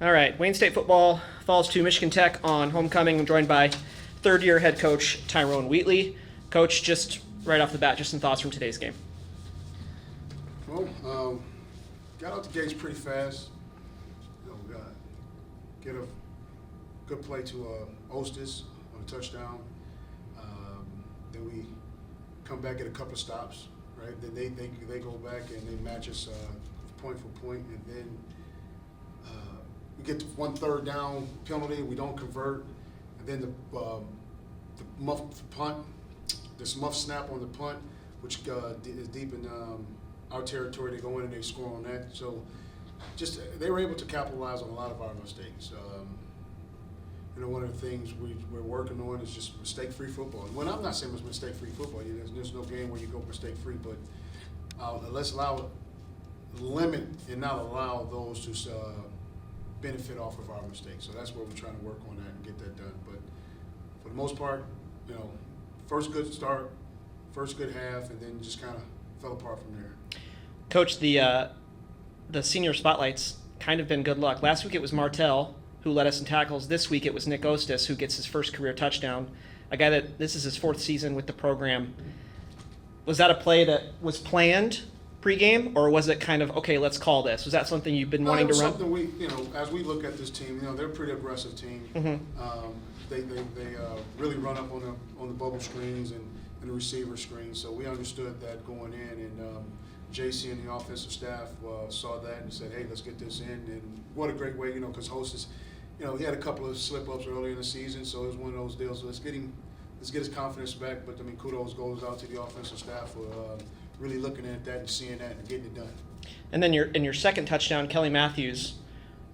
All right, Wayne State football falls to Michigan Tech on homecoming. I'm joined by third-year head coach Tyrone Wheatley. Coach, just right off the bat, just some thoughts from today's game. Well, got out the gates pretty fast. Get a good play to Ostis on a touchdown. Then we come back, get a couple of stops, right? Then they go back and they match us point for point, and then we get to 1 3rd down penalty. We don't convert, and then the muff punt, this muff snap on the punt, which is deep in our territory. They go in and they score on that. So just they were able to capitalize on a lot of our mistakes. One of the things we're working on is just mistake-free football. When I'm not saying it's mistake-free football, there's no game where you go mistake-free, but let's limit and not allow those to benefit off of our mistakes. So that's where we're trying to work on that and get that done. But for the most part, first good start, first good half, and then just kind of fell apart from there. Coach, the senior spotlight's kind of been good luck. Last week it was Martell, who led us in tackles. This week it was Nick Ostis, who gets his first career touchdown. A guy that this is his 4th season with the program. Was that a play that was planned pregame, or was it kind of, okay, let's call this? Was that something you've been wanting to run? Something we, as we look at this team, they're a pretty aggressive team. Mm-hmm. They really run up on the bubble screens and the receiver screens. So we understood that going in, and JC and the offensive staff saw that and said, hey, let's get this in. And what a great way, because Hostess, he had a couple of slip-ups early in the season, so it was one of those deals. Let's get his confidence back. But, kudos goes out to the offensive staff for really looking at that and seeing that and getting it done. And then in your second touchdown, Kelly Matthews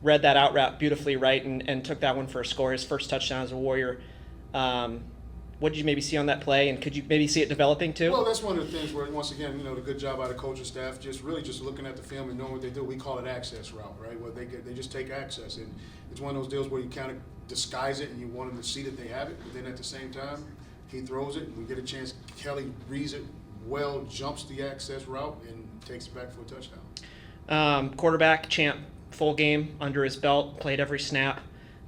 read that out route beautifully right and took that one for a score, his first touchdown as a Warrior. What did you maybe see on that play, and could you maybe see it developing too? Well, that's one of the things where, once again, the good job out of coaching staff, just looking at the film and knowing what they do. We call it access route, right? Where they just take access, and it's one of those deals where you kind of disguise it and you want them to see that they have it, but then at the same time, he throws it and we get a chance. Kelly reads it well, jumps the access route, and takes it back for a touchdown. Quarterback, Champ, full game under his belt, played every snap.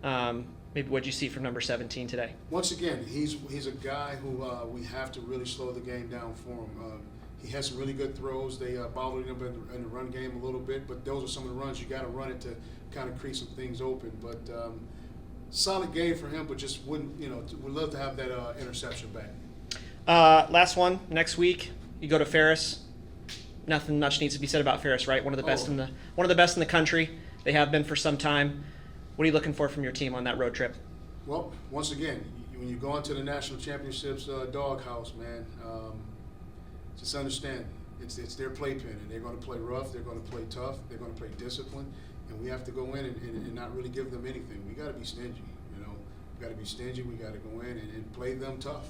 Maybe what did you see from number 17 today? Once again, he's a guy who we have to really slow the game down for him. He has some really good throws. They bothered him in the run game a little bit, but those are some of the runs you got to run it to kind of create some things open. But solid game for him, but just would love to have that interception back. Last one next week. You go to Ferris. Nothing much needs to be said about Ferris, right? One of the best in the country. They have been for some time. What are you looking for from your team on that road trip? Well, once again, when you go into the national championships doghouse, man, just understand it's their playpen, and they're going to play rough, they're going to play tough, they're going to play disciplined, and we have to go in and not really give them anything. We got to be stingy, We got to be stingy. We got to go in and play them tough,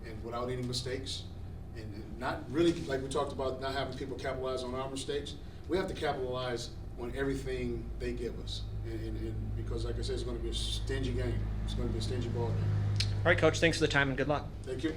and without any mistakes, and not really, like we talked about, not having people capitalize on our mistakes. We have to capitalize on everything they give us. And because, like I said, it's going to be a stingy game. It's going to be a stingy ball game. All right, Coach, thanks for the time and good luck. Thank you.